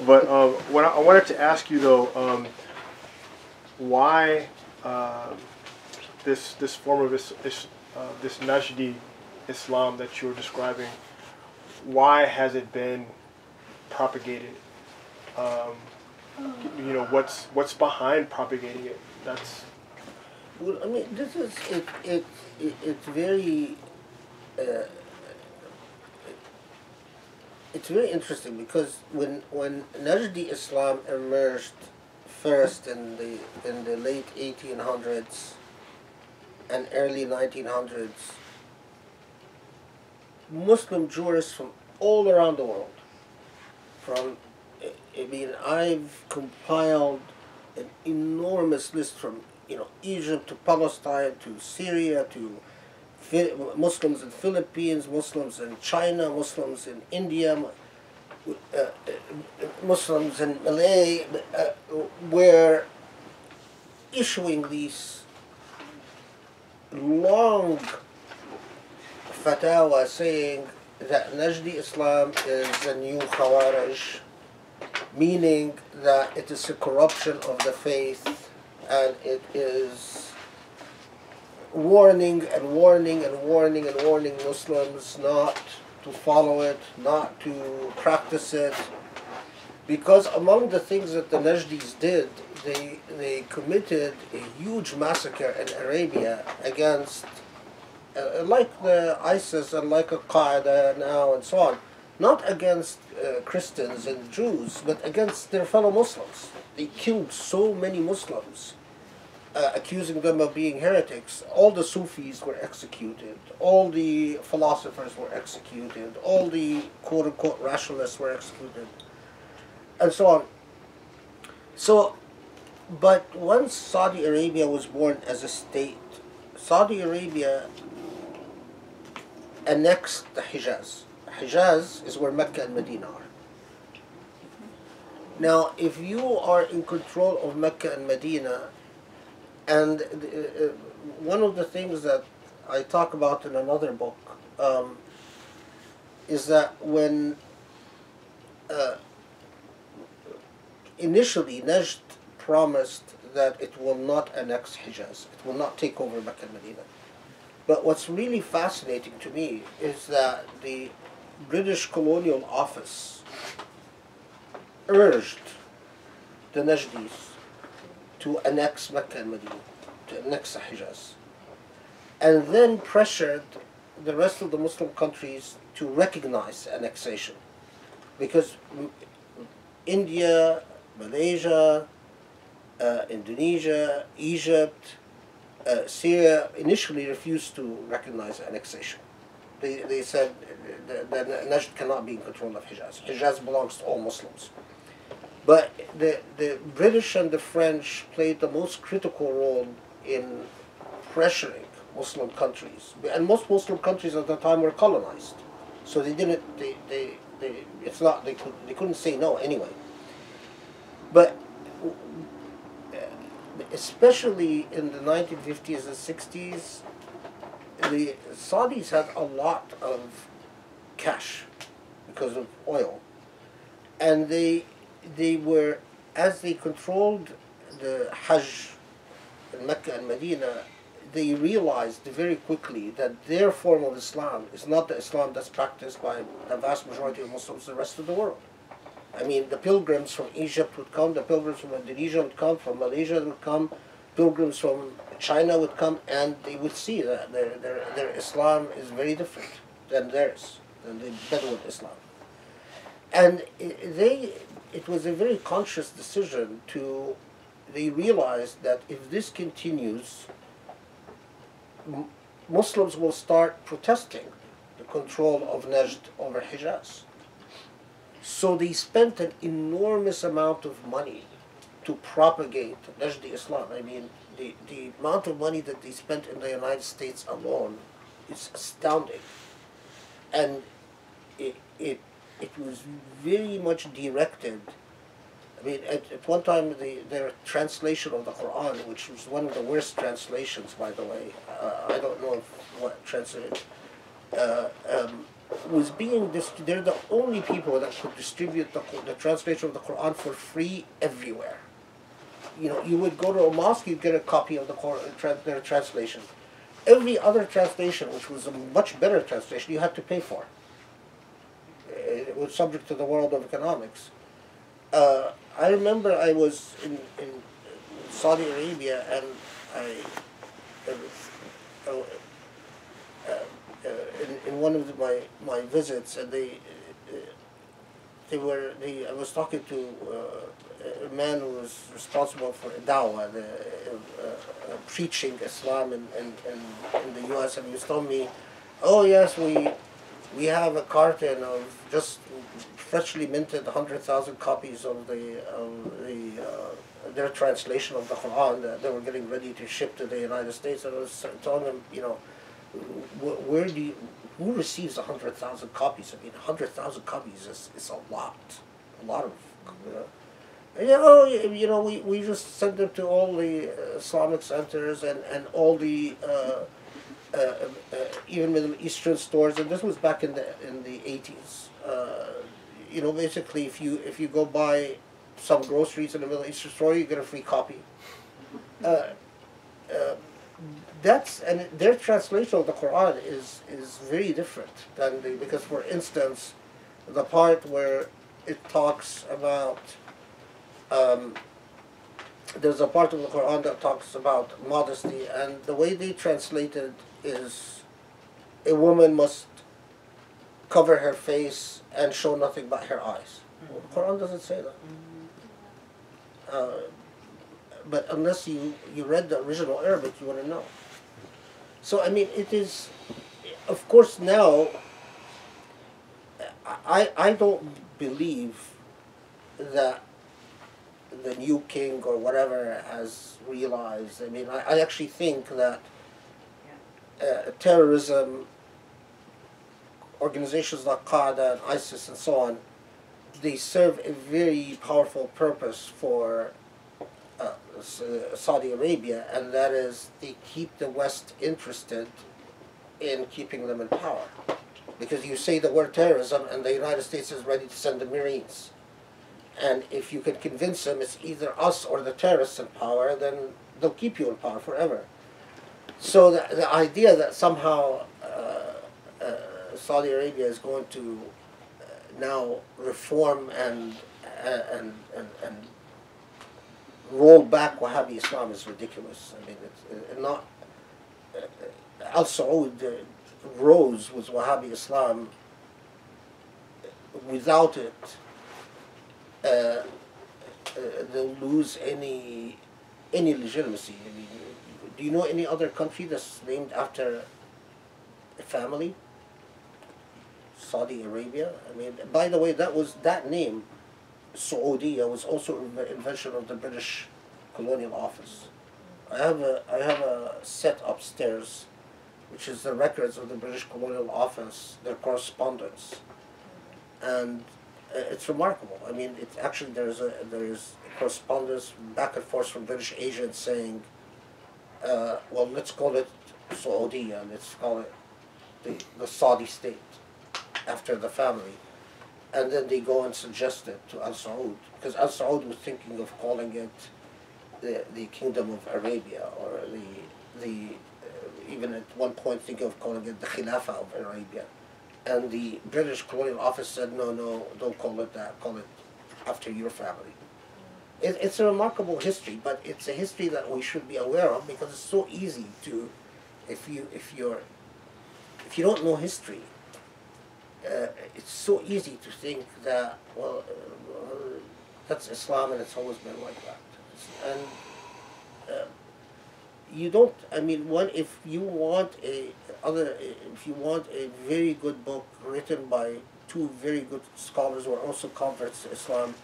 But what I wanted to ask you though, why this form of this Najdi Islam that you're describing, why has it been propagated? You know, what's behind propagating it? That's Well, I mean, this is it's very it's very interesting because when Najdi Islam emerged first in the late 1800s and early 1900s, Muslim jurists from all around the world, I mean, I've compiled an enormous list from Egypt to Palestine to Syria to Muslims in Philippines, Muslims in China, Muslims in India, Muslims in Malay, were issuing these long fatwa saying that Najdi Islam is a new Khawarij, meaning that it is a corruption of the faith, and it is warning and warning and warning and warning Muslims not to follow it, not to practice it, because among the things that the Najdis did, they committed a huge massacre in Arabia against, like the ISIS and like Al-Qaeda now and so on, not against Christians and Jews, but against their fellow Muslims. They killed so many Muslims, accusing them of being heretics. All the Sufis were executed, all the philosophers were executed, all the quote-unquote rationalists were executed, and so on. So, but once Saudi Arabia was born as a state, Saudi Arabia annexed the Hijaz. Hijaz is where Mecca and Medina are. Now, if you are in control of Mecca and Medina, and one of the things that I talk about in another book is that when initially Najd promised that it will not annex Hijaz, it will not take over Mecca and Medina. But what's really fascinating to me is that the British Colonial Office urged the Najdis to annex Mecca and Medina, to annex the Hijaz, and then pressured the rest of the Muslim countries to recognize annexation, because India, Malaysia, Indonesia, Egypt, Syria initially refused to recognize annexation. They said that Najd cannot be in control of Hijaz. Hijaz belongs to all Muslims. But the British and the French played the most critical role in pressuring Muslim countries. And most Muslim countries at the time were colonized. So they didn't, they couldn't say no anyway. But especially in the 1950s and 60s, the Saudis had a lot of cash because of oil. And they were, as they controlled the Hajj in Mecca and Medina, they realized very quickly that their form of Islam is not the Islam that's practiced by the vast majority of Muslims in the rest of the world. I mean, the pilgrims from Egypt would come, the pilgrims from Indonesia would come, from Malaysia would come, pilgrims from China would come, and they would see that their Islam is very different than theirs, than the Bedouin Islam. And it was a very conscious decision they realized that if this continues, Muslims will start protesting the control of Najd over Hijaz. So they spent an enormous amount of money to propagate Najdi Islam. I mean, the amount of money that they spent in the United States alone is astounding. And it was very much directed. I mean, at one time, their translation of the Quran, which was one of the worst translations, by the way, I don't know what translated, was being they're the only people that could distribute the translation of the Quran for free everywhere. You know, you would go to a mosque, you'd get a copy of the Quran, their translation. Every other translation, which was a much better translation, you had to pay for. It was subject to the world of economics. I remember I was in Saudi Arabia, and in one of my visits, and I was talking to a man who was responsible for dawah, preaching Islam in the U.S., and he was telling me, oh yes, we have a carton of just freshly minted 100,000 copies of their translation of the Quran that they were getting ready to ship to the United States. And I was telling them, you know, who receives 100,000 copies? I mean, 100,000 copies is a lot of. You know, we just send them to all the Islamic centers and all the even Middle Eastern stores, and this was back in the 80s. You know, basically, if you go buy some groceries in a Middle Eastern store, you get a free copy. And their translation of the Quran is very different than because, for instance, the part where it talks about there's a part of the Quran that talks about modesty, and the way they translate it is a woman must cover her face and show nothing but her eyes. Well, the Quran doesn't say that. But unless you read the original Arabic, you wouldn't know. So, I mean, it is, of course, now, I don't believe that the new king or whatever has realized. I mean, I actually think that terrorism, organizations like Qaeda and ISIS and so on, they serve a very powerful purpose for Saudi Arabia, and that is they keep the West interested in keeping them in power. Because you say the word terrorism and the United States is ready to send the Marines. And if you can convince them it's either us or the terrorists in power, then they'll keep you in power forever. So the idea that somehow Saudi Arabia is going to now reform and roll back Wahhabi Islam is ridiculous. I mean, it's not. Al Saud rose with Wahhabi Islam. Without it, they'll lose any legitimacy. I mean, do you know any other country that's named after a family? Saudi Arabia. I mean, by the way, that name, Saudiya, was also an invention of the British Colonial Office. I have a set upstairs, which is the records of the British Colonial Office, their correspondence, and it's remarkable. I mean, it's actually there is correspondence back and forth from British agents saying, well, let's call it Saudiya, let's call it the Saudi state, after the family. And then they go and suggest it to Al Saud, because Al Saud was thinking of calling it the Kingdom of Arabia, or even at one point thinking of calling it the Khilafah of Arabia. And the British Colonial Office said, no, don't call it that, call it after your family. It's a remarkable history, but it's a history that we should be aware of, because it's so easy to, if you don't know history, it's so easy to think that, well, that's Islam and it's always been like that. And you don't, I mean, if you want a very good book written by two very good scholars who are also converts to Islam,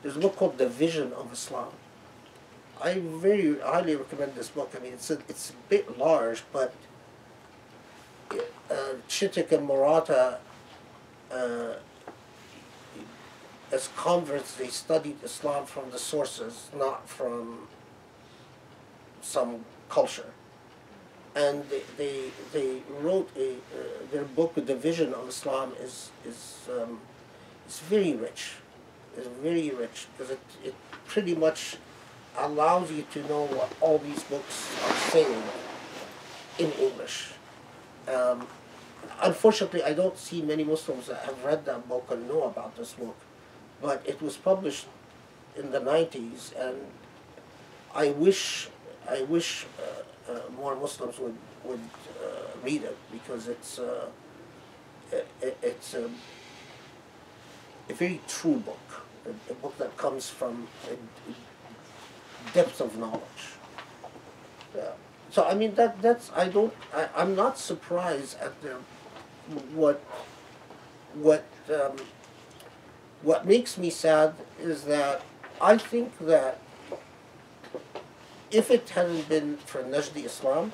there's a book called The Vision of Islam. I very highly recommend this book. I mean, it's a bit large, but Chittick and Murata, as converts, they studied Islam from the sources, not from some culture. and they wrote their book, The Vision of Islam, is very rich. It's very rich because it pretty much allows you to know what all these books are saying in English. Unfortunately, I don't see many Muslims that have read that book and know about this book, but it was published in the 90s, and I wish more Muslims would read it, because it's a very true book, a book that comes from a depth of knowledge. So I mean I'm not surprised at what makes me sad is that I think that if it hadn't been for Najdi Islam,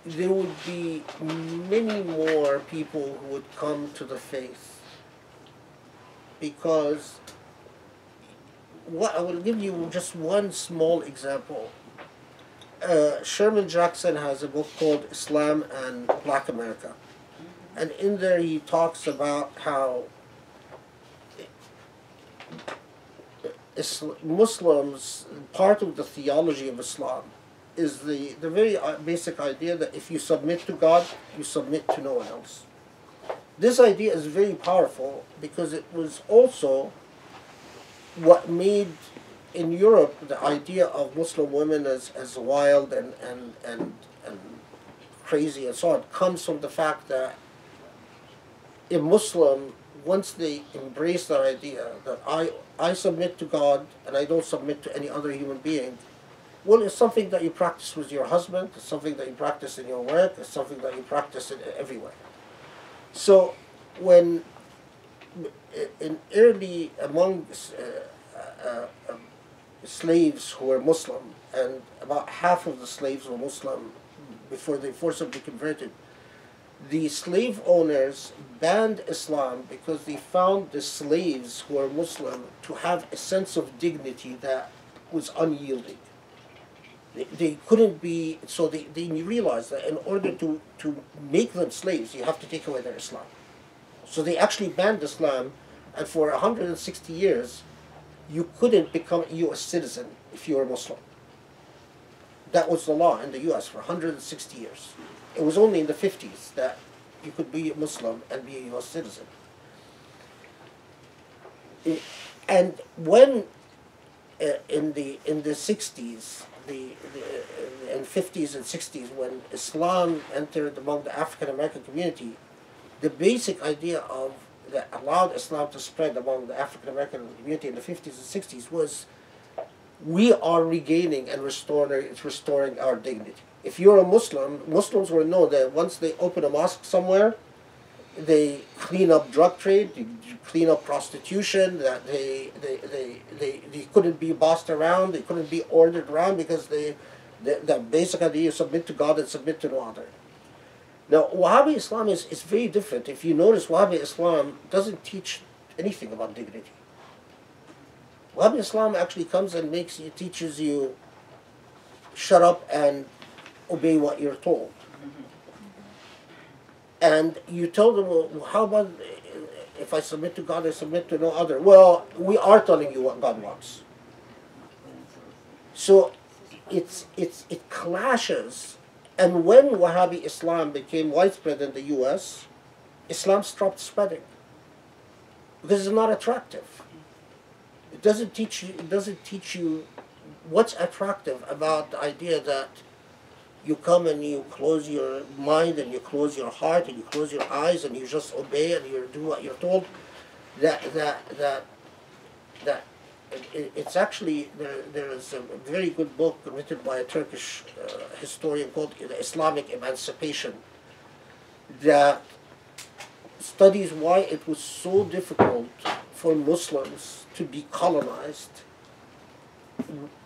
there would be many more people who would come to the faith. Because I will give you just one small example. Sherman Jackson has a book called Islam and Black America. And in there he talks about how Muslims, part of the theology of Islam, is the very basic idea that if you submit to God, you submit to no one else. This idea is very powerful because it was also what made in Europe the idea of Muslim women as wild and crazy and so on comes from the fact that a Muslim, once they embrace that idea that I submit to God and I don't submit to any other human being, well, it's something that you practice with your husband, it's something that you practice in your work, it's something that you practice everywhere. So when among slaves who were Muslim, and about half of the slaves were Muslim before they forcibly converted, the slave owners banned Islam because they found the slaves who were Muslim to have a sense of dignity that was unyielding. They couldn't be, so they realized that in order to make them slaves, you have to take away their Islam. So they actually banned Islam, and for 160 years, you couldn't become a U.S. citizen if you were Muslim. That was the law in the U.S. for 160 years. It was only in the 50s that you could be a Muslim and be a U.S. citizen. And when in the 60s, and 50s and 60s, when Islam entered among the African American community, the basic idea that allowed Islam to spread among the African American community in the 50s and 60s was, we are regaining and restoring our dignity. If you're a Muslim, Muslims will know that once they open a mosque somewhere, they clean up drug trade, they clean up prostitution, that they couldn't be bossed around, they couldn't be ordered around, because the basic idea is submit to God and submit to no other. Now, Wahhabi Islam is very different. If you notice, Wahhabi Islam doesn't teach anything about dignity. Wahhabi Islam actually comes and teaches you, shut up and obey what you're told. And you tell them, well, how about if I submit to God, I submit to no other? Well, we are telling you what God wants. So it clashes. And when Wahhabi Islam became widespread in the U.S., Islam stopped spreading because it's not attractive. It doesn't teach you what's attractive about the idea that you come and you close your mind and you close your heart and you close your eyes and you just obey and you do what you're told. It's actually, there is a very good book written by a Turkish historian called Islamic Emancipation that studies why it was so difficult for Muslims to be colonized,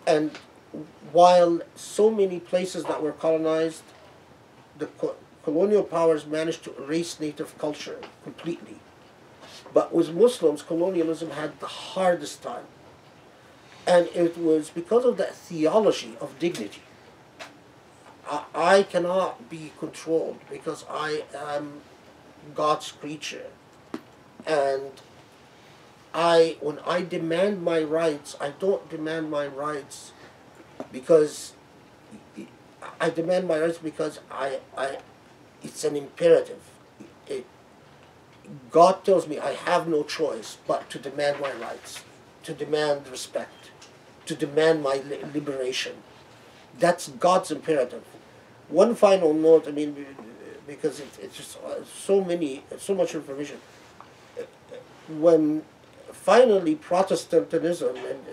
and while so many places that were colonized, the colonial powers managed to erase native culture completely. But with Muslims, colonialism had the hardest time. And it was because of that theology of dignity I cannot be controlled because I am God's creature. And when I demand my rights, I don't demand my rights because I demand my rights because it's an imperative. God tells me I have no choice but to demand my rights, to demand respect, to demand my liberation. That's God's imperative. One final note, I mean, because it's just so much information. When finally Protestantism and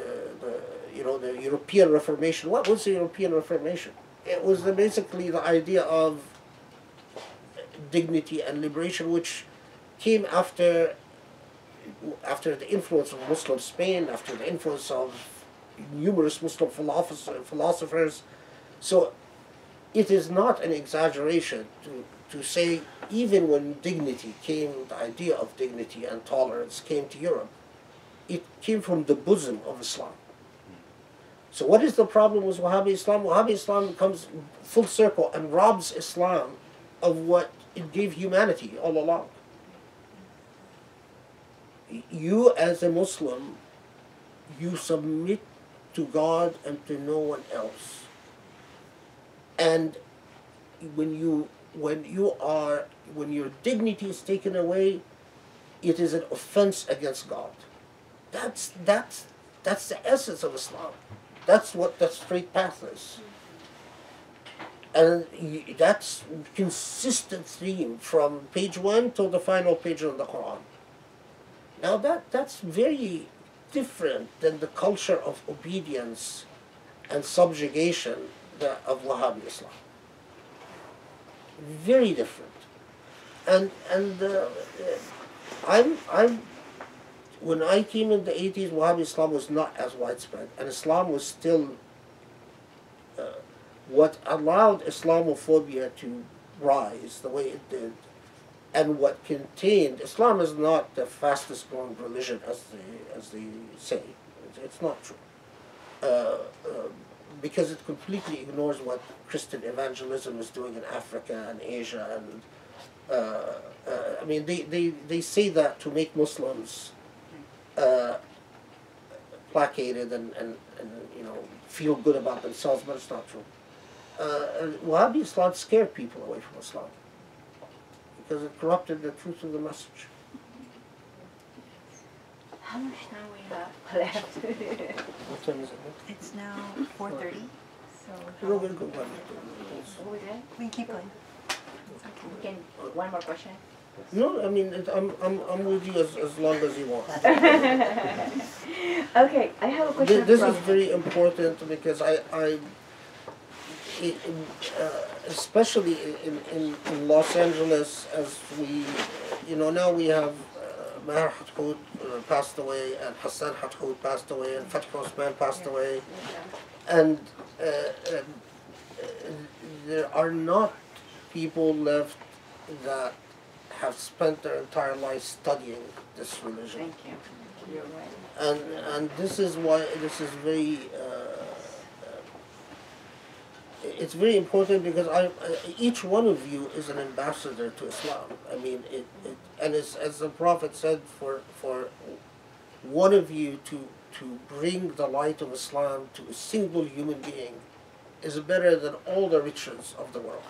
the European Reformation, what was the European Reformation? It was basically the idea of dignity and liberation, which came after the influence of Muslim Spain, after the influence of numerous Muslim philosophers. So it is not an exaggeration to say even when dignity came, the idea of dignity and tolerance came to Europe, it came from the bosom of Islam. So what is the problem with Wahhabi Islam? Wahhabi Islam comes full circle and robs Islam of what it gave humanity all along. You as a Muslim, you submit to God and to no one else. And when your dignity is taken away, it is an offense against God. That's the essence of Islam. That's what the straight path is. And that's consistent theme from page 1 to the final page of the Quran. Now that's very different than the culture of obedience and subjugation of Wahhabi Islam. Very different. And when I came in the 80s, Wahhabi Islam was not as widespread, and Islam was still what allowed Islamophobia to rise the way it did, and what contained Islam is not the fastest growing religion as they say. It's not true, because it completely ignores what Christian evangelism is doing in Africa and Asia, and I mean they say that to make Muslims placated and feel good about themselves, but it's not true. Wahhabi Islam scared people away from Islam because it corrupted the truth of the message. How much time we have left? What time is it? It's now 4:30. So We're going to go back. what was that? We can keep going. We can one more question. No, I mean I'm with you as long as you want. Okay, I have a question. This is very important because especially in Los Angeles, as we, now we have Maher Hathout passed away, and Hassan Hathout passed away, and Fatih Osman passed away, and there are not people left that have spent their entire life studying this religion. Thank you. You're right. And this is why this is very it's very important, because each one of you is an ambassador to Islam. I mean, and as the Prophet said, for one of you to bring the light of Islam to a single human being is better than all the riches of the world.